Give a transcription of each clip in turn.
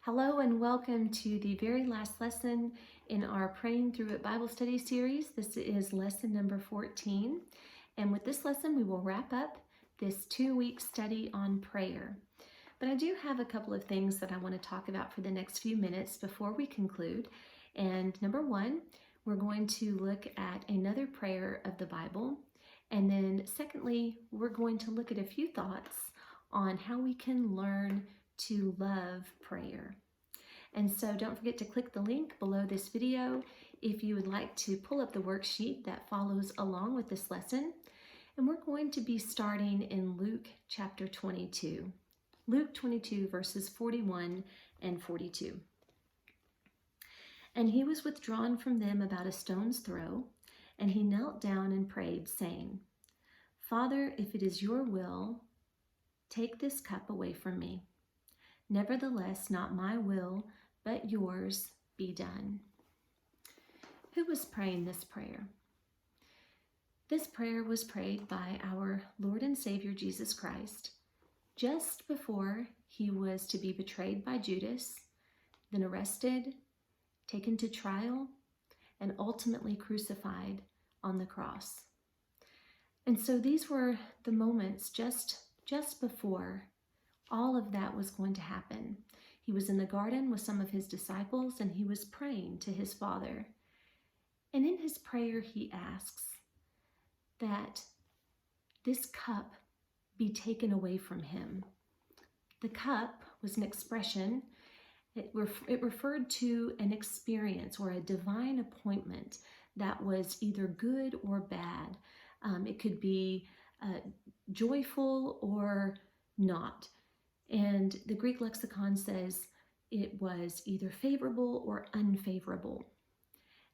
Hello and welcome to the very last lesson in our Praying Through It Bible Study series. This is lesson number 14. And with this lesson, we will wrap up this 2-week study on prayer. But I do have a couple of things that I want to talk about for the next few minutes before we conclude. And number one, we're going to look at another prayer of the Bible. And then secondly, we're going to look at a few thoughts on how we can learn to love prayer. And so don't forget to click the link below this video if you would like to pull up the worksheet that follows along with this lesson. And we're going to be starting in Luke chapter 22. Luke 22 verses 41 and 42. And he was withdrawn from them about a stone's throw, and he knelt down and prayed, saying, Father, if it is your will, take this cup away from me. Nevertheless, not my will, but yours be done. Who was praying this prayer? This prayer was prayed by our Lord and Savior Jesus Christ just before he was to be betrayed by Judas, then arrested, taken to trial, and ultimately crucified on the cross. And so these were the moments just before all of that was going to happen. He was in the garden with some of his disciples, and he was praying to his Father. And in his prayer, he asks that this cup be taken away from him. The cup was an expression. It referred to an experience or a divine appointment that was either good or bad. It could be joyful or not. And the Greek lexicon says it was either favorable or unfavorable.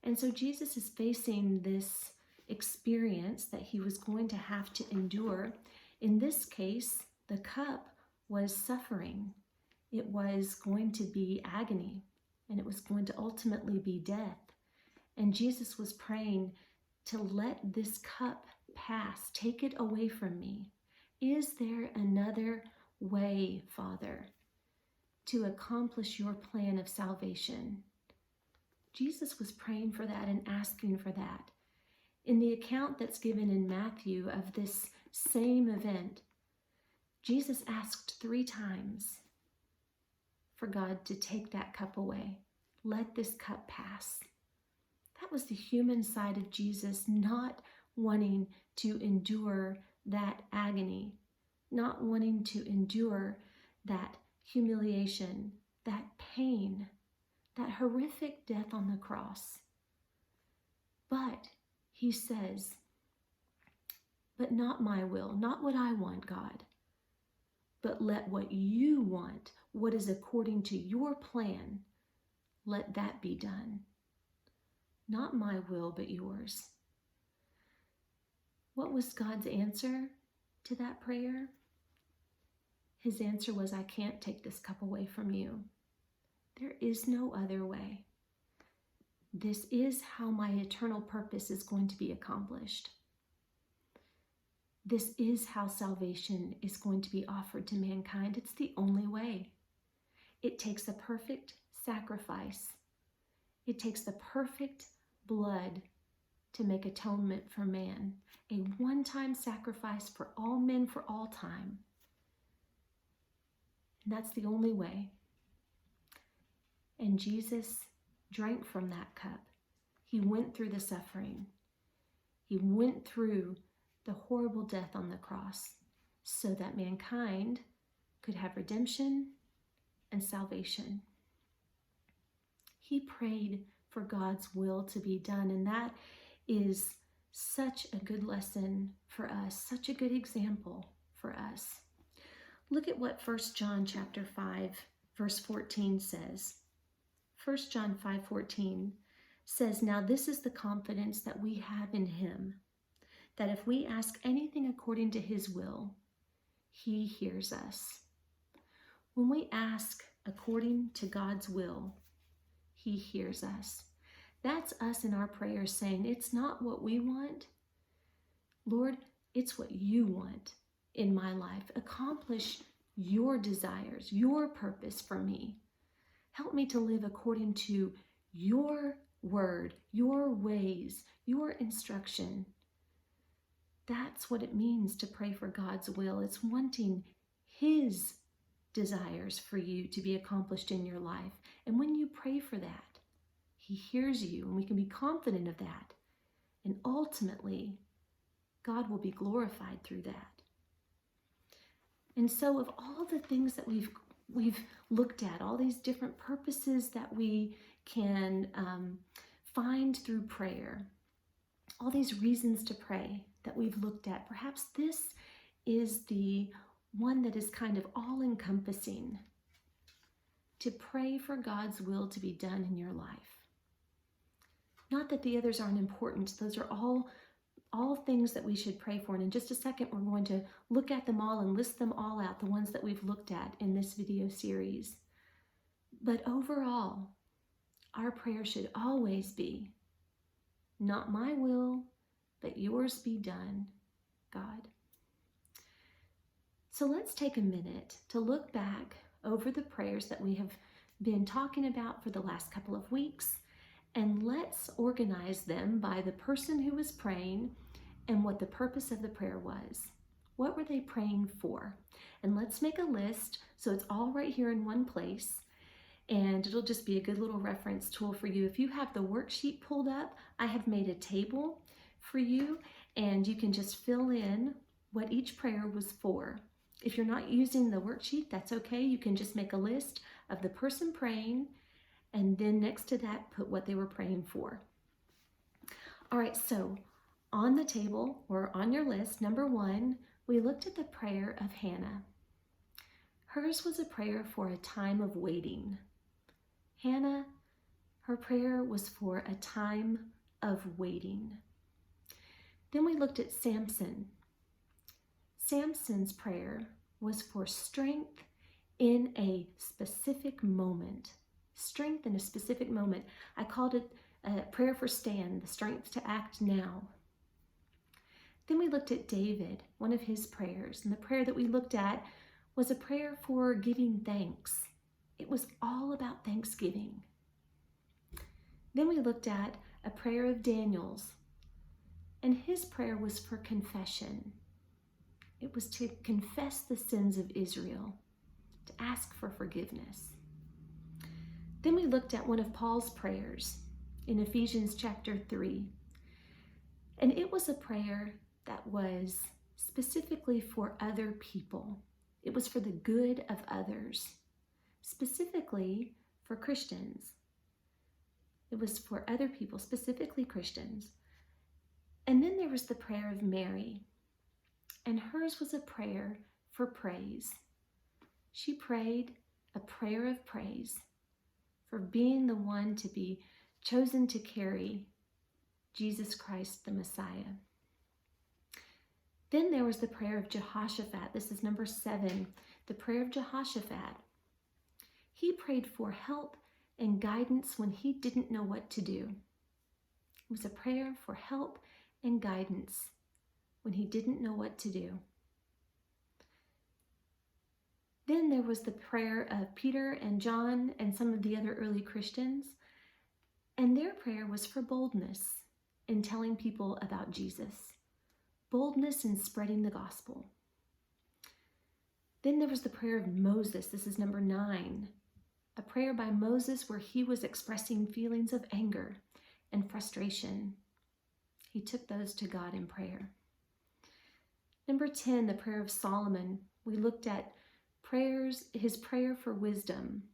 And so Jesus is facing this experience that he was going to have to endure. In this case, the cup was suffering. It was going to be agony, and it was going to ultimately be death. And Jesus was praying to let this cup pass, take it away from me. Is there another way, Father, to accomplish your plan of salvation? Jesus was praying for that and asking for that. In the account that's given in Matthew of this same event, Jesus asked 3 times for God to take that cup away. Let this cup pass. That was the human side of Jesus, not wanting to endure that agony, not wanting to endure that humiliation, that pain, that horrific death on the cross. But he says, but not my will, not what I want, God, but let what you want, what is according to your plan, let that be done. Not my will, but yours. What was God's answer to that prayer? His answer was, I can't take this cup away from you. There is no other way. This is how my eternal purpose is going to be accomplished. This is how salvation is going to be offered to mankind. It's the only way. It takes a perfect sacrifice. It takes the perfect blood to make atonement for man. A one-time sacrifice for all men for all time. And that's the only way. And Jesus drank from that cup. He went through the suffering. He went through the horrible death on the cross so that mankind could have redemption and salvation. He prayed for God's will to be done, and that is such a good lesson for us, such a good example for us. Look at what 1 John chapter 5, verse 14 says. 1 John 5:14 says, Now this is the confidence that we have in him, that if we ask anything according to his will, he hears us. When we ask according to God's will, he hears us. That's us in our prayers saying, it's not what we want. Lord, it's what you want in my life. Accomplish your desires, your purpose for me. Help me to live according to your word, your ways, your instruction. That's what it means to pray for God's will. It's wanting His desires for you to be accomplished in your life. And when you pray for that, He hears you, and we can be confident of that. And ultimately, God will be glorified through that. And so of all the things that we've looked at, all these different purposes that we can find through prayer, all these reasons to pray that we've looked at, perhaps this is the one that is kind of all-encompassing, to pray for God's will to be done in your life. Not that the others aren't important. Those are all things that we should pray for. And in just a second, we're going to look at them all and list them all out, the ones that we've looked at in this video series. But overall, our prayer should always be, not my will, but yours be done, God. So let's take a minute to look back over the prayers that we have been talking about for the last couple of weeks, and let's organize them by the person who was praying and what the purpose of the prayer was. What were they praying for? And let's make a list so it's all right here in one place, and it'll just be a good little reference tool for you. If you have the worksheet pulled up, I have made a table for you, and you can just fill in what each prayer was for. If you're not using the worksheet, that's okay. You can just make a list of the person praying, and then next to that, put what they were praying for. All right, so on the table or on your list, number 1, we looked at the prayer of Hannah. Hers was a prayer for a time of waiting. Hannah, her prayer was for a time of waiting. Then we looked at Samson. Samson's prayer was for strength in a specific moment. Strength in a specific moment. I called it a prayer for Stan, the strength to act now. Then we looked at David, one of his prayers, and the prayer that we looked at was a prayer for giving thanks. It was all about thanksgiving. Then we looked at a prayer of Daniel's, and his prayer was for confession. It was to confess the sins of Israel, to ask for forgiveness. Then we looked at one of Paul's prayers in Ephesians chapter 3. And it was a prayer that was specifically for other people. It was for the good of others, specifically for Christians. It was for other people, specifically Christians. And then there was the prayer of Mary, and hers was a prayer for praise. She prayed a prayer of praise for being the one to be chosen to carry Jesus Christ, the Messiah. Then there was the prayer of Jehoshaphat. This is number 7, the prayer of Jehoshaphat. He prayed for help and guidance when he didn't know what to do. It was a prayer for help and guidance when he didn't know what to do. Then there was the prayer of Peter and John and some of the other early Christians, and their prayer was for boldness in telling people about Jesus, boldness in spreading the gospel. Then there was the prayer of Moses. This is number 9, a prayer by Moses where he was expressing feelings of anger and frustration. He took those to God in prayer. Number 10, the prayer of Solomon. We looked at his prayer for wisdom.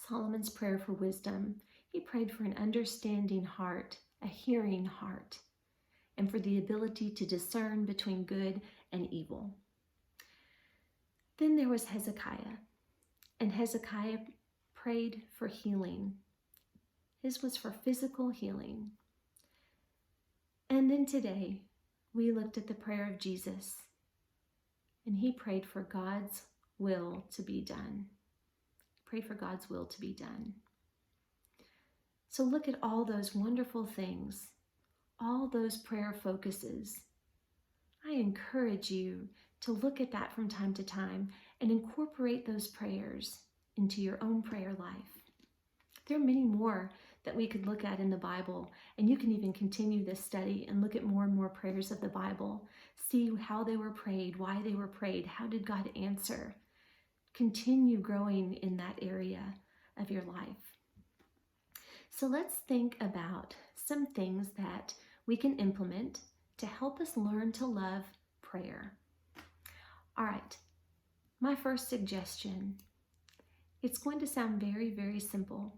Solomon's prayer for wisdom. He prayed for an understanding heart, a hearing heart, and for the ability to discern between good and evil. Then there was Hezekiah, and Hezekiah prayed for healing. His was for physical healing. And then today, we looked at the prayer of Jesus, and he prayed for God's will to be done. Pray for God's will to be done. So look at all those wonderful things, all those prayer focuses. I encourage you to look at that from time to time and incorporate those prayers into your own prayer life. There are many more that we could look at in the Bible, and you can even continue this study and look at more and more prayers of the Bible. See how they were prayed, why they were prayed, how did God answer. Continue growing in that area of your life. So let's think about some things that we can implement to help us learn to love prayer. All right, my first suggestion, it's going to sound very, very simple.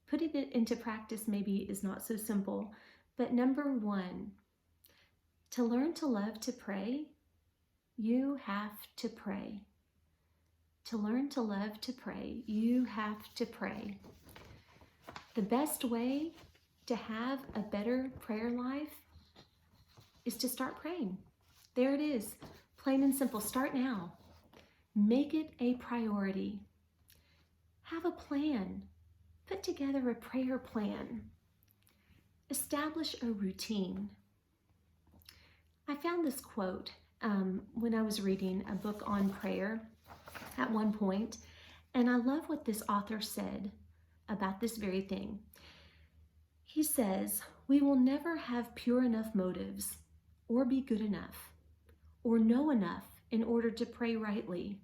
Putting it into practice maybe is not so simple, but number one, to learn to love to pray, you have to pray. To learn to love to pray, you have to pray. The best way to have a better prayer life is to start praying. There it is, plain and simple. Start now. Make it a priority. Have a plan. Put together a prayer plan. Establish a routine. I found this quote when I was reading a book on prayer at one point, and I love what this author said about this very thing. He says, "We will never have pure enough motives, or be good enough, or know enough in order to pray rightly.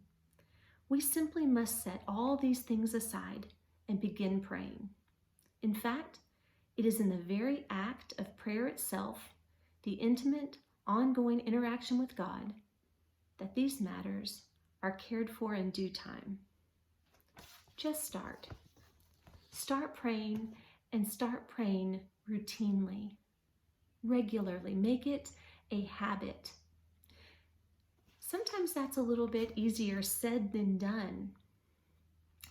We simply must set all these things aside and begin praying. In fact, it is in the very act of prayer itself, the intimate, ongoing interaction with God, that these matters are cared for in due time." Just start. Start praying, and start praying routinely, regularly. Make it a habit. Sometimes that's a little bit easier said than done.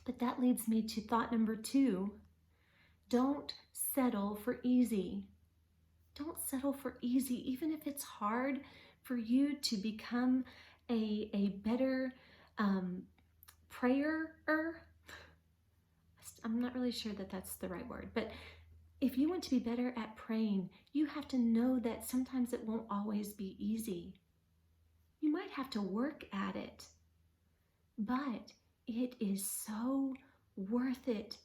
But that leads me to thought number two. Don't settle for easy. Don't settle for easy, even if it's hard for you to become a better prayer. I'm not really sure that that's the right word, but if you want to be better at praying, you have to know that sometimes it won't always be easy. You might have to work at it, but it is so worth it.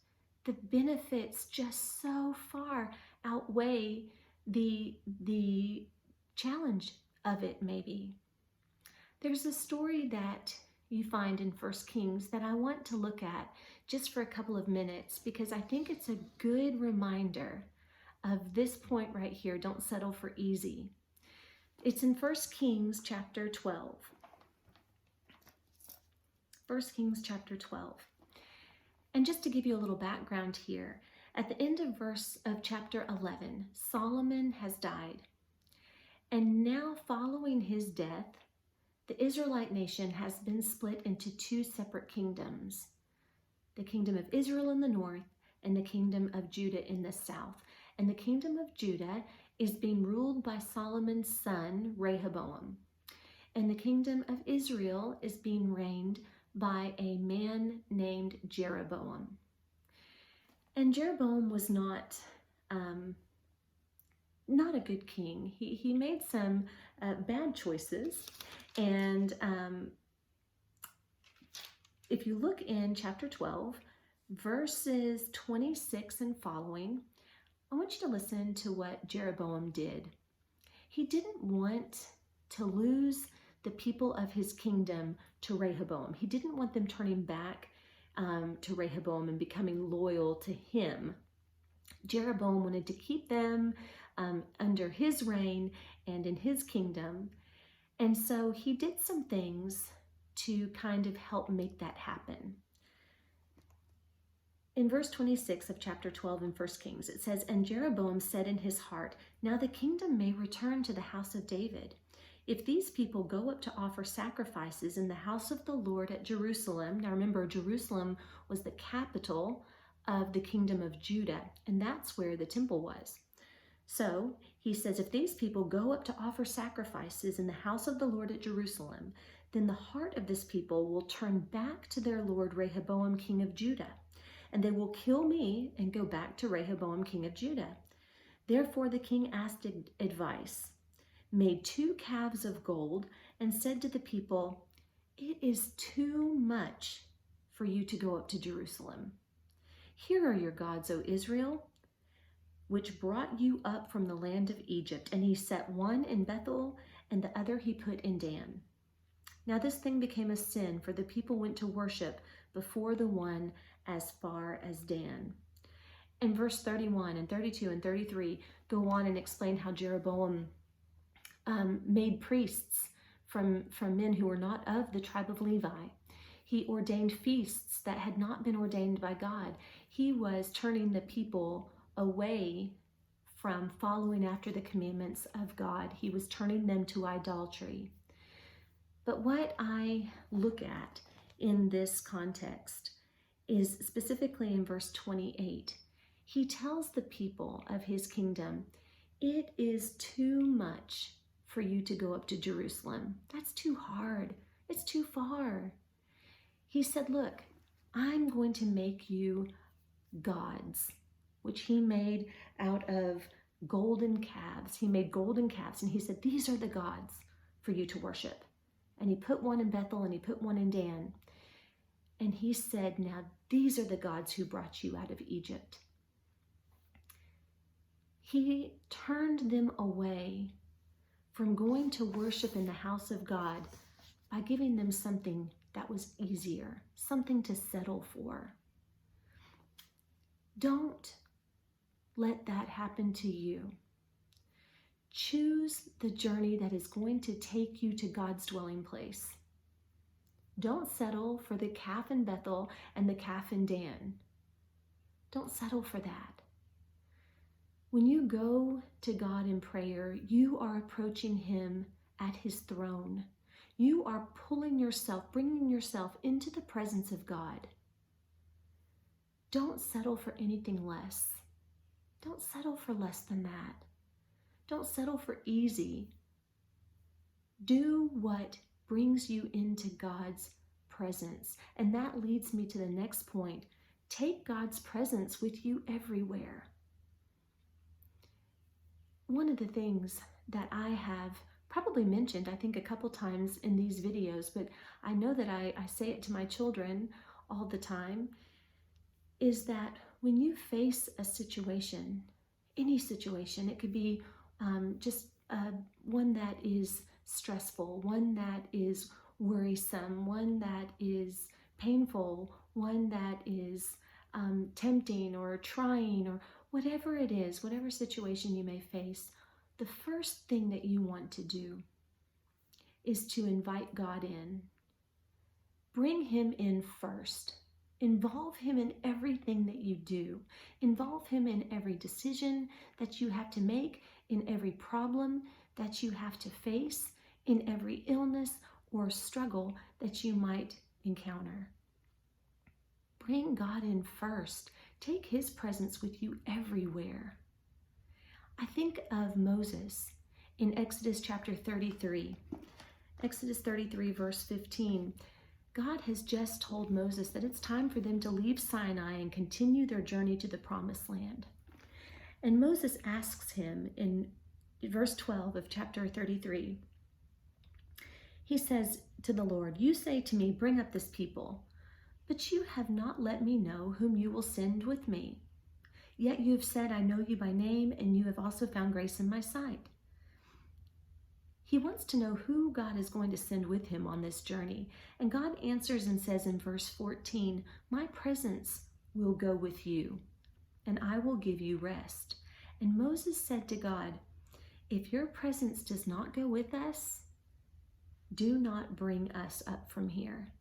The benefits just so far outweigh the challenge of it, maybe. There's a story that you find in 1 Kings that I want to look at just for a couple of minutes, because I think it's a good reminder of this point right here. Don't settle for easy. It's in 1 Kings chapter 12. 1 Kings chapter 12. And just to give you a little background here, at the end of chapter 11, Solomon has died. And now following his death, the Israelite nation has been split into two separate kingdoms. The kingdom of Israel in the north and the kingdom of Judah in the south. And the kingdom of Judah is being ruled by Solomon's son, Rehoboam. And the kingdom of Israel is being reigned by a man named Jeroboam. And Jeroboam was not a good king. He made some bad choices. And if you look in chapter 12, verses 26 and following, I want you to listen to what Jeroboam did. He didn't want to lose the people of his kingdom to Rehoboam. He didn't want them turning back to Rehoboam and becoming loyal to him. Jeroboam wanted to keep them under his reign and in his kingdom. And so he did some things to kind of help make that happen. In verse 26 of chapter 12 in 1 Kings, it says, "And Jeroboam said in his heart, 'Now the kingdom may return to the house of David. If these people go up to offer sacrifices in the house of the Lord at Jerusalem,'" now remember, Jerusalem was the capital of the kingdom of Judah, and that's where the temple was. So he says, "If these people go up to offer sacrifices in the house of the Lord at Jerusalem, then the heart of this people will turn back to their lord Rehoboam, king of Judah, and they will kill me and go back to Rehoboam, king of Judah." Therefore the king asked advice, made 2 calves of gold, and said to the people, "It is too much for you to go up to Jerusalem. Here are your gods, O Israel, which brought you up from the land of Egypt. And he set one in Bethel and the other he put in Dan. Now this thing became a sin, for the people went to worship before the one as far as Dan. And verse 31 and 32 and 33 go on and explain how Jeroboam made priests from men who were not of the tribe of Levi. He ordained feasts that had not been ordained by God. He was turning the people away from following after the commandments of God. He was turning them to idolatry. But what I look at in this context is specifically in verse 28. He tells the people of his kingdom, it is too much for you to go up to Jerusalem. That's too hard. It's too far. He said, look, I'm going to make you gods, which he made out of golden calves. He made golden calves, and he said, these are the gods for you to worship. And he put one in Bethel and he put one in Dan. And he said, now these are the gods who brought you out of Egypt. He turned them away from going to worship in the house of God by giving them something that was easier, something to settle for. Don't let that happen to you. Choose the journey that is going to take you to God's dwelling place. Don't settle for the calf in Bethel and the calf in Dan. Don't settle for that. When you go to God in prayer, you are approaching him at his throne. You are bringing yourself into the presence of God. Don't settle for anything less. Don't settle for less than that. Don't settle for easy. Do what brings you into God's presence. And that leads me to the next point. Take God's presence with you everywhere. One of the things that I have probably mentioned, I think a couple times in these videos, but I know that I say it to my children all the time, is that when you face a situation, any situation, it could be just one that is stressful, one that is worrisome, one that is painful, one that is tempting or trying, or whatever it is, whatever situation you may face, the first thing that you want to do is to invite God in. Bring him in first. Involve him in everything that you do. Involve him in every decision that you have to make, in every problem that you have to face, in every illness or struggle that you might encounter. Bring God in first. Take his presence with you everywhere. I think of Moses in Exodus chapter 33. Exodus 33 verse 15. God has just told Moses that it's time for them to leave Sinai and continue their journey to the promised land. And Moses asks him in verse 12 of chapter 33, he says to the Lord, you say to me, bring up this people, but you have not let me know whom you will send with me. Yet you have said, I know you by name, and you have also found grace in my sight. He wants to know who God is going to send with him on this journey. And God answers and says in verse 14, my presence will go with you, and I will give you rest. And Moses said to God, if your presence does not go with us, do not bring us up from here.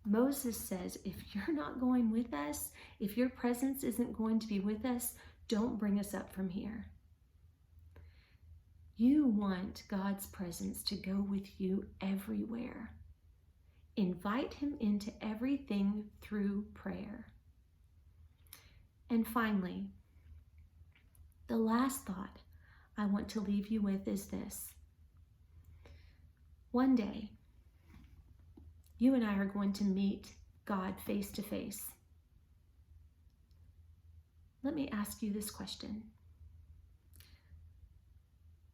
Moses says, if you're not going with us, if your presence isn't going to be with us, don't bring us up from here. You want God's presence to go with you everywhere. Invite him into everything through prayer. And finally, the last thought I want to leave you with is this. One day, you and I are going to meet God face to face. Let me ask you this question.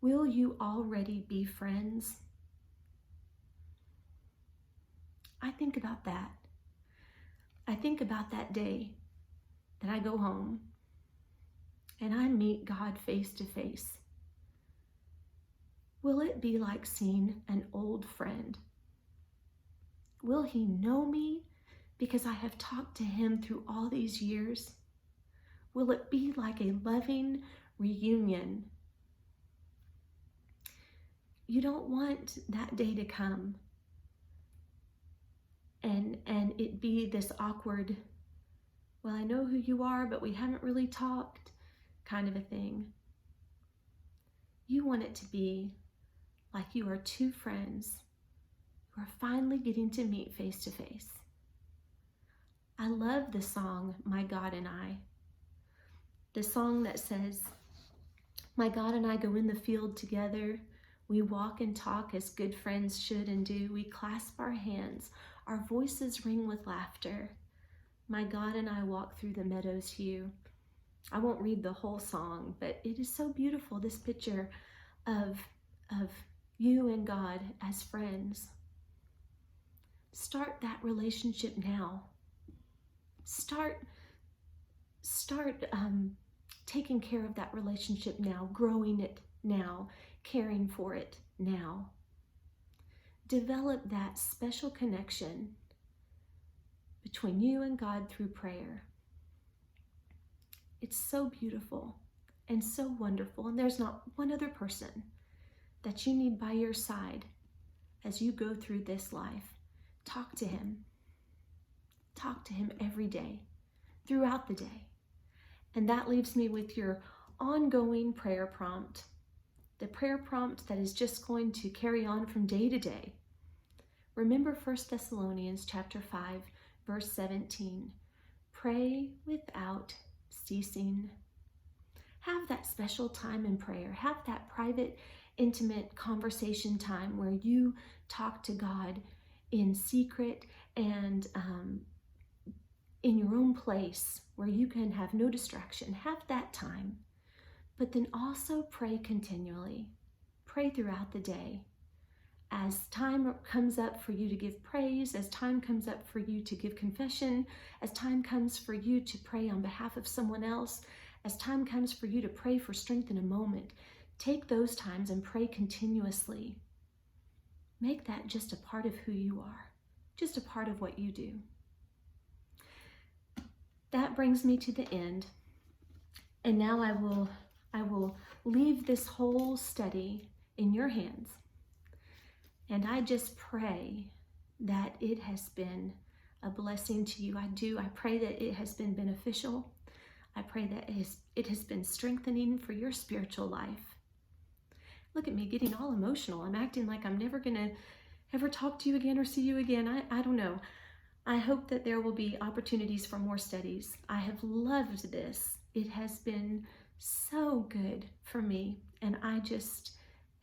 Will you already be friends? I think about that. I think about that day that I go home and I meet God face to face, will it be like seeing an old friend? Will he know me because I have talked to him through all these years? Will it be like a loving reunion? You don't want that day to come and it be this awkward, well, I know who you are, but we haven't really talked kind of a thing. You want it to be like you are two friends who are finally getting to meet face to face. I love the song, My God and I. The song that says, my God and I go in the field together. We walk and talk as good friends should and do. We clasp our hands. Our voices ring with laughter. My God and I walk through the meadow's hue. I won't read the whole song, but it is so beautiful, this picture of you and God as friends. Start that relationship now. Start taking care of that relationship now, growing it now, caring for it now. Develop that special connection between you and God through prayer. It's so beautiful and so wonderful, and there's not one other person that you need by your side as you go through this life. Talk to him. Talk to him every day, throughout the day. And that leaves me with your ongoing prayer prompt, the prayer prompt that is just going to carry on from day to day. Remember 1 Thessalonians chapter 5, verse 17. Pray without ceasing. Have that special time in prayer. Have that private, intimate conversation time where you talk to God in secret and in your own place where you can have no distraction. Have that time. But then also pray continually. Pray throughout the day. As time comes up for you to give praise, as time comes up for you to give confession, as time comes for you to pray on behalf of someone else, as time comes for you to pray for strength in a moment, take those times and pray continuously. Make that just a part of who you are, just a part of what you do. That brings me to the end. And now I will leave this whole study in your hands. And I just pray that it has been a blessing to you. I pray that it has been beneficial. I pray that it has been strengthening for your spiritual life. Look at me getting all emotional. I'm acting like I'm never going to ever talk to you again or see you again. I don't know. I hope that there will be opportunities for more studies. I have loved this. It has been so good for me, and I just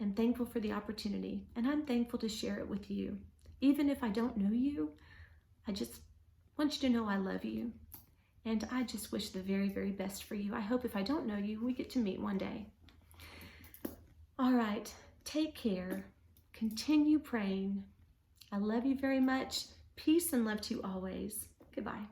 am thankful for the opportunity, and I'm thankful to share it with you. Even if I don't know you, I just want you to know I love you, and I just wish the very, very best for you. I hope if I don't know you, we get to meet one day. All right, take care. Continue praying. I love you very much. Peace and love to you always. Goodbye.